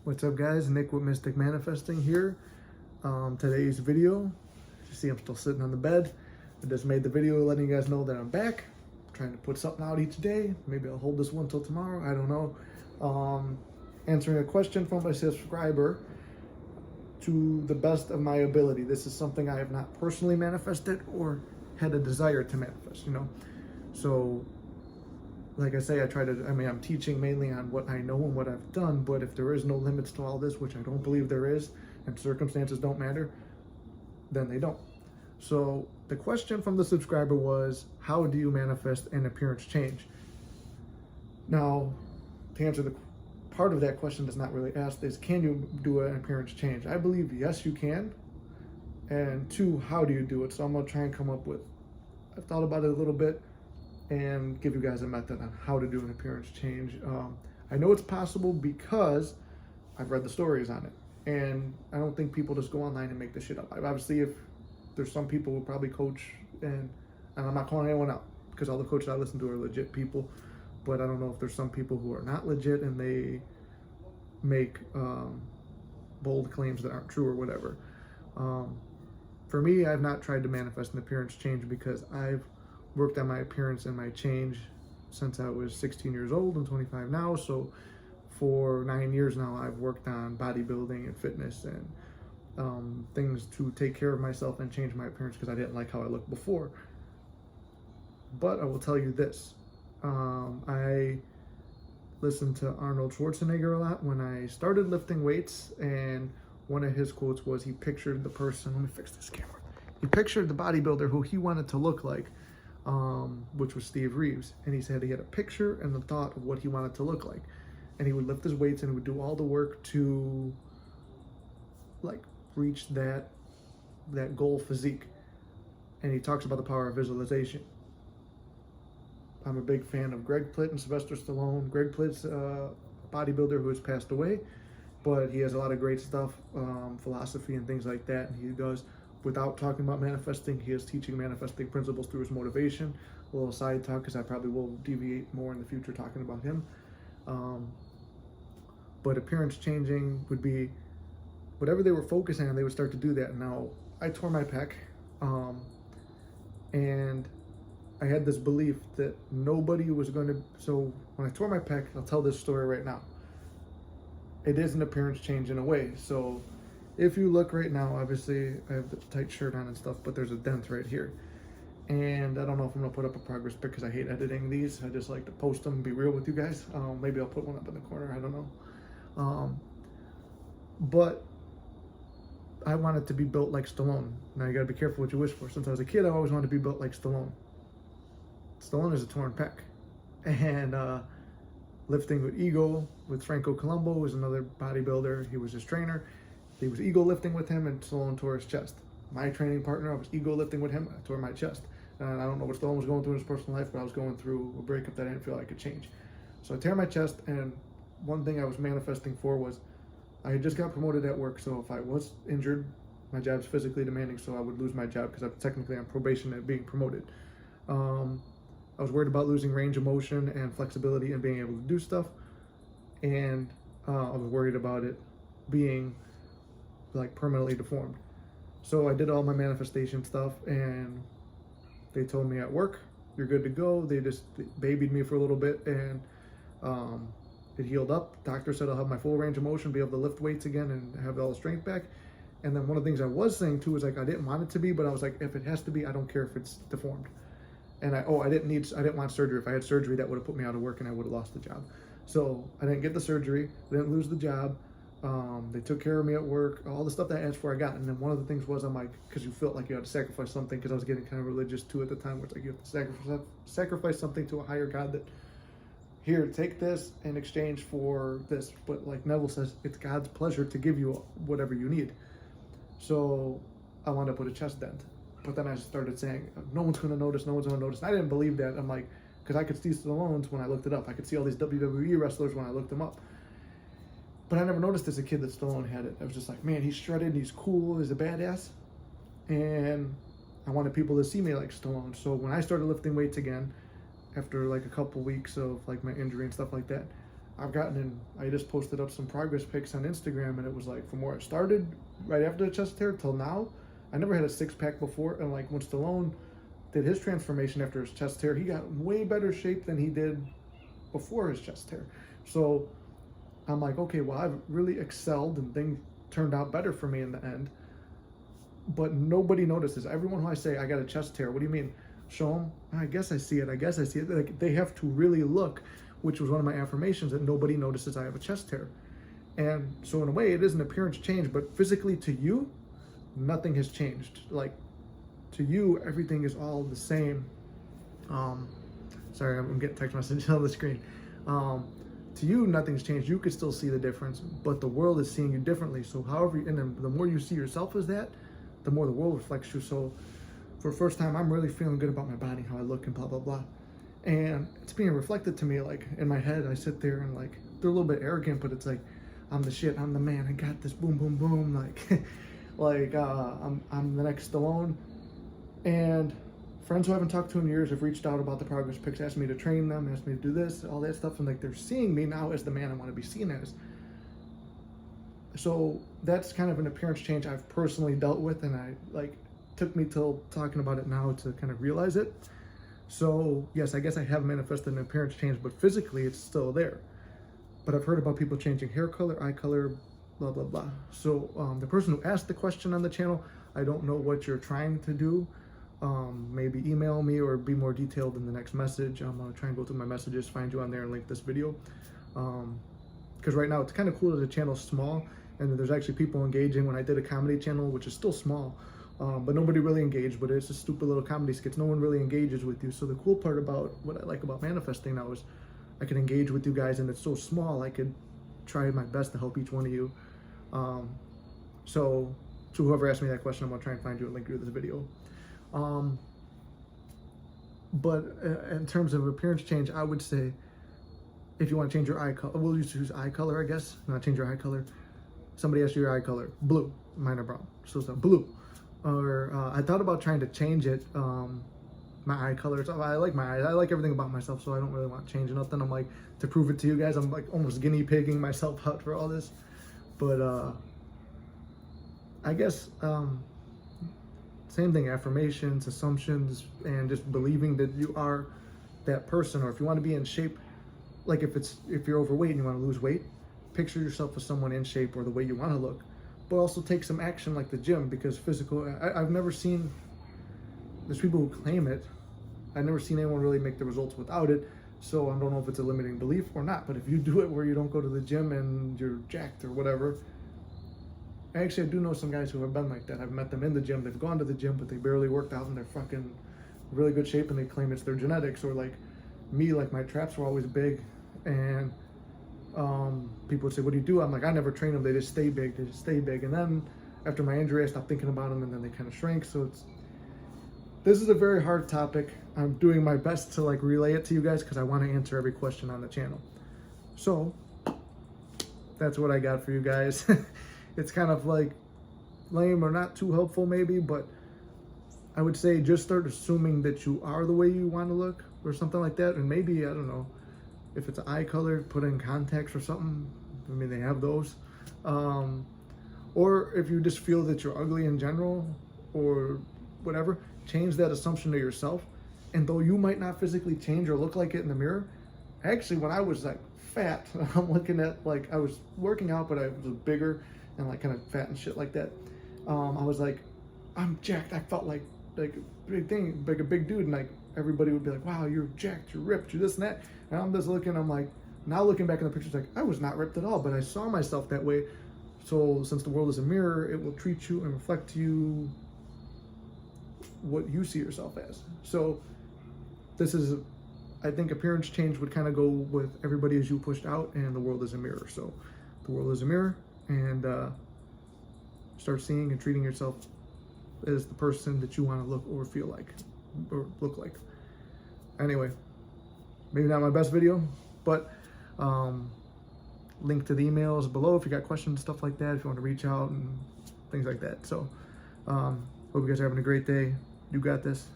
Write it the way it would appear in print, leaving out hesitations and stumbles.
What's up, guys? Nick with Mysticmanifesting here. Today's video, you see I'm still sitting on the bed. I just made the video letting you guys know that I'm back. I'm trying to put something out each day. Maybe I'll hold this one till tomorrow. I don't know. Answering a question from a subscriber to the best of my ability. This is something I have not personally manifested or had a desire to manifest, So like I say, I'm teaching mainly on what I know and what I've done, but if there is no limits to all this, which I don't believe there is, and circumstances don't matter, then they don't. So the question from the subscriber was, how do you manifest an appearance change? Now, to answer the part of that question that's not really asked is, can you do an appearance change? I believe yes, you can. And two, how do you do it? So I'm gonna try and come up with, I've thought about it a little bit, and give you guys a method on how to do an appearance change. I know it's possible because I've read the stories on it, and I don't think people just go online and make this shit up. Obviously, if there's some people who probably coach, and I'm not calling anyone out because all the coaches I listen to are legit people, but I don't know if there's some people who are not legit and they make bold claims that aren't true or whatever. For me, I've not tried to manifest an appearance change because I've worked on my appearance and my change since I was 16 years old. I'm 25 now, so for 9 years now I've worked on bodybuilding and fitness and things to take care of myself and change my appearance because I didn't like how I looked before. But I will tell you this, I listened to Arnold Schwarzenegger a lot when I started lifting weights, and one of his quotes was he pictured the person, let me fix this camera, he pictured the bodybuilder who he wanted to look like, which was Steve Reeves. And he said he had a picture and the thought of what he wanted to look like. And he would lift his weights and he would do all the work to like reach that goal physique. And he talks about the power of visualization. I'm a big fan of Greg Plitt and Sylvester Stallone. Greg Plitt's a bodybuilder who has passed away, but he has a lot of great stuff, philosophy and things like that. And he does, without talking about manifesting, he is teaching manifesting principles through his motivation. A little side talk, because I probably will deviate more in the future talking about him. But appearance changing would be whatever they were focusing on, they would start to do that. Now, I tore my pec, and I had this belief that nobody was going to, so when I tore my pec, I'll tell this story right now. It is an appearance change in a way. So if you look right now, obviously I have the tight shirt on and stuff, but there's a dent right here. And I don't know if I'm gonna put up a progress pic because I hate editing these. I just like to post them and be real with you guys. Maybe I'll put one up in the corner, I don't know. But I wanted to be built like Stallone. Now you gotta be careful what you wish for. Since I was a kid, I always wanted to be built like Stallone. Stallone is a torn pec. And lifting with ego with Franco Colombo, who was another bodybuilder. He was his trainer. He was ego lifting with him, and Stallone tore his chest. My training partner, I was ego lifting with him, I tore my chest. And I don't know what Stallone was going through in his personal life, but I was going through a breakup that I didn't feel I could change. So I tear my chest, and one thing I was manifesting for was, I had just got promoted at work, so if I was injured, my job's physically demanding, so I would lose my job because I'm technically on probation at being promoted. I was worried about losing range of motion and flexibility and being able to do stuff. And I was worried about it being like permanently deformed. So I did all my manifestation stuff, and they told me at work, you're good to go. They just babied me for a little bit, and it healed up. Doctor said I'll have my full range of motion, be able to lift weights again and have all the strength back. And then one of the things I was saying too is like, I didn't want it to be, but I was like, if it has to be, I don't care if it's deformed. And I didn't want surgery. If I had surgery, that would have put me out of work and I would have lost the job. So I didn't get the surgery, I didn't lose the job. They took care of me at work, all the stuff that I asked for I got. And then one of the things was, I'm like, because you felt like you had to sacrifice something, because I was getting kind of religious too at the time, where it's like you have to sacrifice something to a higher God, that here, take this in exchange for this. But like Neville says, it's God's pleasure to give you whatever you need. So I wound up with a chest dent. But then I started saying, no one's going to notice, no one's going to notice. And I didn't believe that. I'm like, because I could see Stallone's when I looked it up. I could see all these WWE wrestlers when I looked them up. But I never noticed as a kid that Stallone had it. I was just like, man, he's shredded, he's cool, he's a badass. And I wanted people to see me like Stallone. So when I started lifting weights again, after like a couple weeks of like my injury and stuff like that, I've gotten in, I just posted up some progress pics on Instagram, and it was like from where I started right after the chest hair till now, I never had a six-pack before. And like when Stallone did his transformation after his chest hair, he got way better shape than he did before his chest hair. So I'm like, okay, well, I've really excelled and things turned out better for me in the end. But nobody notices. Everyone who I say, I got a chest hair, what do you mean? Show them, I guess I see it, I guess I see it. Like, they have to really look, which was one of my affirmations, that nobody notices I have a chest hair. And so in a way, it is an appearance change, but physically to you, nothing has changed. Like, to you, everything is all the same. Sorry, I'm getting text messages on the screen. To you, nothing's changed. You could still see the difference, but the world is seeing you differently. So however, and then the more you see yourself as that, the more the world reflects you. So for the first time, I'm really feeling good about my body, how I look, and blah, blah, blah. And it's being reflected to me, like, in my head. I sit there and, like, they're a little bit arrogant, but it's like, I'm the shit, I'm the man, I got this, boom, boom, boom, like, I'm the next Stallone. And friends who I haven't talked to in years have reached out about the progress pics, asked me to train them, asked me to do this, all that stuff, and like, they're seeing me now as the man I want to be seen as. So that's kind of an appearance change I've personally dealt with, and I, like, took me till talking about it now to kind of realize it. So yes, I guess I have manifested an appearance change, but physically it's still there. But I've heard about people changing hair color, eye color, blah, blah, blah. So the person who asked the question on the channel, I don't know what you're trying to do. Maybe email me or be more detailed in the next message. I'm gonna try and go through my messages, find you on there and link this video. Because right now it's kind of cool that the channel's small and that there's actually people engaging. When I did a comedy channel, which is still small, but nobody really engaged, but it's a stupid little comedy skits. No one really engages with you. So the cool part about what I like about manifesting now is I can engage with you guys, and it's so small, I could try my best to help each one of you. So whoever asked me that question, I'm gonna try and find you a link to this video. But in terms of appearance change, I would say if you want to change your eye color, we'll use eye color, I guess. You want to change your eye color? Somebody asked you your eye color, blue, mine are brown, so it's blue. Or I thought about trying to change it, my eye color. So I like my eyes, I like everything about myself, so I don't really want to change nothing. I'm like, to prove it to you guys, I'm like almost guinea pigging myself out for all this. But I guess same thing, affirmations, assumptions, and just believing that you are that person. Or if you want to be in shape, like if you're overweight and you want to lose weight, picture yourself as someone in shape or the way you want to look, but also take some action like the gym, because physical, I've never seen, there's people who claim it, I've never seen anyone really make the results without it. So I don't know if it's a limiting belief or not, but if you do it where you don't go to the gym and you're jacked or whatever, actually, I do know some guys who have been like that. I've met them in the gym. They've gone to the gym, but they barely worked out, and they're fucking really good shape, and they claim it's their genetics. Or like me, like my traps were always big, and people would say, what do you do? I'm like, I never train them. They just stay big. They just stay big. And then after my injury, I stopped thinking about them, and then they kind of shrank. So this is a very hard topic. I'm doing my best to like relay it to you guys because I want to answer every question on the channel. So that's what I got for you guys. It's kind of like lame or not too helpful maybe, but I would say just start assuming that you are the way you want to look or something like that. And maybe, I don't know, if it's eye color, put in contacts or something. I mean, they have those. Or if you just feel that you're ugly in general or whatever, change that assumption to yourself. And though you might not physically change or look like it in the mirror, actually when I was like fat, I'm looking at, like, I was working out, but I was bigger and like kind of fat and shit like that. I was like, I'm jacked. I felt like a big thing, like a big dude, and like everybody would be like, wow, you're jacked, you're ripped, you're this and that. And I'm just looking, I'm like, now looking back in the pictures, like I was not ripped at all, but I saw myself that way. So since the world is a mirror, it will treat you and reflect to you what you see yourself as. So this is, I think appearance change would kind of go with everybody as you pushed out, and the world is a mirror. So the world is a mirror, and start seeing and treating yourself as the person that you want to look or feel like or look like. Anyway, maybe not my best video, but link to the emails below if you got questions, stuff like that, if you want to reach out and things like that. So hope you guys are having a great day. You got this.